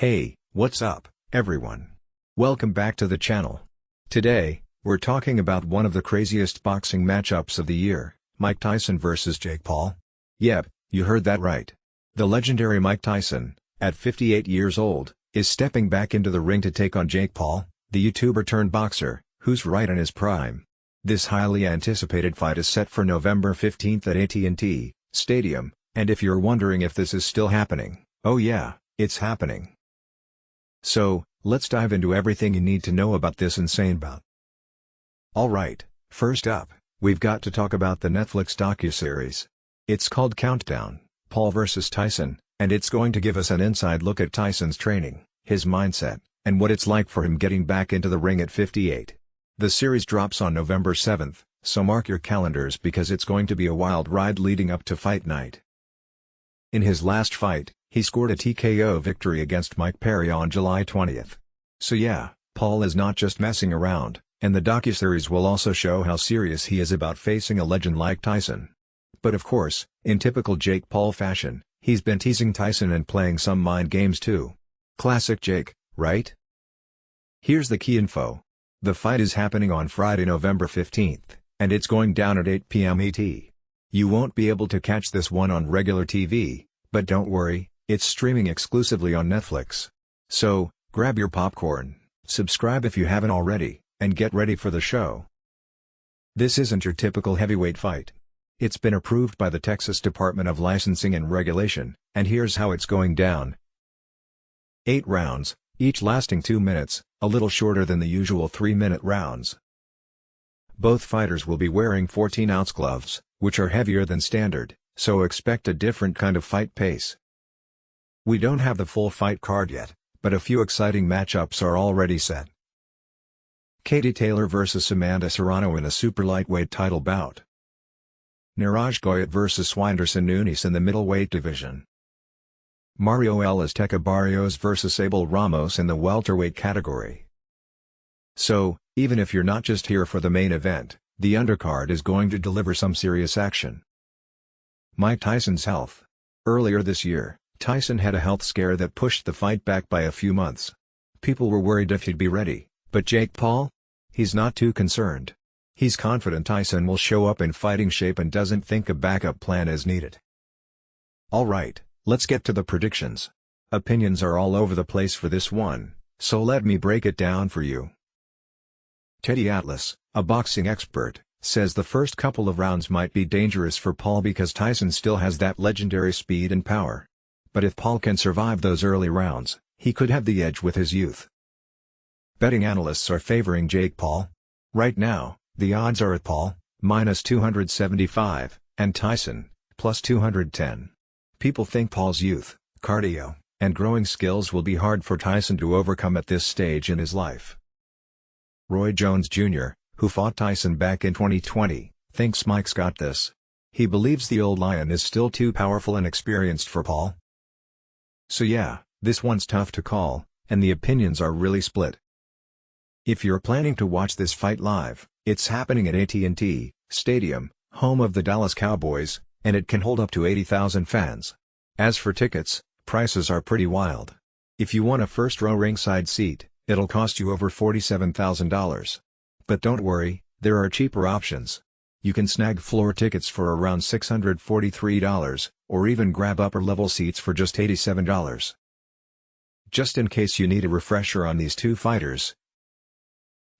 Hey, what's up, everyone? Welcome back to the channel. Today, we're talking about one of the craziest boxing matchups of the year, Mike Tyson vs. Jake Paul. Yep, you heard that right. The legendary Mike Tyson, at 58 years old, is stepping back into the ring to take on Jake Paul, the YouTuber-turned-boxer, who's right in his prime. This highly anticipated fight is set for November 15th at TStadium, and if you're wondering if this is still happening, oh yeah, it's happening. So, let's dive into everything you need to know about this insane bout. Alright, first up, we've got to talk about the Netflix docuseries. It's called Countdown, Paul vs. Tyson, and it's going to give us an inside look at Tyson's training, his mindset, and what it's like for him getting back into the ring at 58. The series drops on November 7th, so mark your calendars because it's going to be a wild ride leading up to fight night. In his last fight, he scored a TKO victory against Mike Perry on July 20th. So yeah, Paul is not just messing around, and the docuseries will also show how serious he is about facing a legend like Tyson. But of course, in typical Jake Paul fashion, he's been teasing Tyson and playing some mind games too. Classic Jake, right? Here's the key info. The fight is happening on Friday, November 15th, and it's going down at 8 p.m. ET. You won't be able to catch this one on regular TV, but don't worry, it's streaming exclusively on Netflix. So, grab your popcorn, subscribe if you haven't already, and get ready for the show. This isn't your typical heavyweight fight. It's been approved by the Texas Department of Licensing and Regulation, and here's how it's going down. 8 rounds, each lasting 2 minutes, a little shorter than the usual 3-minute rounds. Both fighters will be wearing 14-ounce gloves, which are heavier than standard, so expect a different kind of fight pace. We don't have the full fight card yet, but a few exciting matchups are already set. Katie Taylor vs. Amanda Serrano in a super lightweight title bout. Niraj Goyat vs. Swanderson Nunes in the middleweight division. Mario El Azteca Barrios vs. Abel Ramos in the welterweight category. So, even if you're not just here for the main event, the undercard is going to deliver some serious action. Mike Tyson's health. Earlier this year, Tyson had a health scare that pushed the fight back by a few months. People were worried if he'd be ready, but Jake Paul? He's not too concerned. He's confident Tyson will show up in fighting shape and doesn't think a backup plan is needed. Alright, let's get to the predictions. Opinions are all over the place for this one, so let me break it down for you. Teddy Atlas, a boxing expert, says the first couple of rounds might be dangerous for Paul because Tyson still has that legendary speed and power. But if Paul can survive those early rounds, he could have the edge with his youth. Betting analysts are favoring Jake Paul. Right now, the odds are at Paul, -275, and Tyson, +210. People think Paul's youth, cardio, and growing skills will be hard for Tyson to overcome at this stage in his life. Roy Jones Jr., who fought Tyson back in 2020, thinks Mike's got this. He believes the old lion is still too powerful and experienced for Paul. So yeah, this one's tough to call, and the opinions are really split. If you're planning to watch this fight live, it's happening at TStadium, home of the Dallas Cowboys, and it can hold up to 80,000 fans. As for tickets, prices are pretty wild. If you want a first-row ringside seat, it'll cost you over $47,000. But don't worry, there are cheaper options. You can snag floor tickets for around $643, or even grab upper-level seats for just $87. Just in case you need a refresher on these two fighters.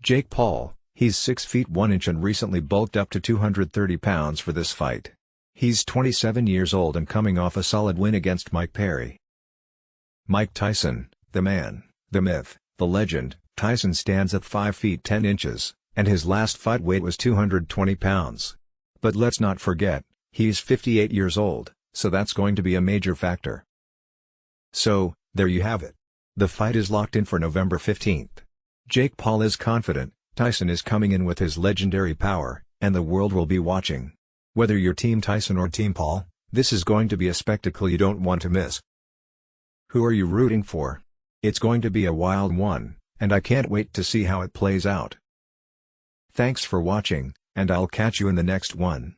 Jake Paul, he's 6 feet 1 inch and recently bulked up to 230 pounds for this fight. He's 27 years old and coming off a solid win against Mike Perry. Mike Tyson, the man, the myth, the legend. Tyson stands at 5 feet 10 inches, and his last fight weight was 220 pounds. But let's not forget, he's 58 years old, so that's going to be a major factor. So, there you have it. The fight is locked in for November 15th. Jake Paul is confident, Tyson is coming in with his legendary power, and the world will be watching. Whether you're Team Tyson or Team Paul, this is going to be a spectacle you don't want to miss. Who are you rooting for? It's going to be a wild one, and I can't wait to see how it plays out. Thanks for watching, and I'll catch you in the next one.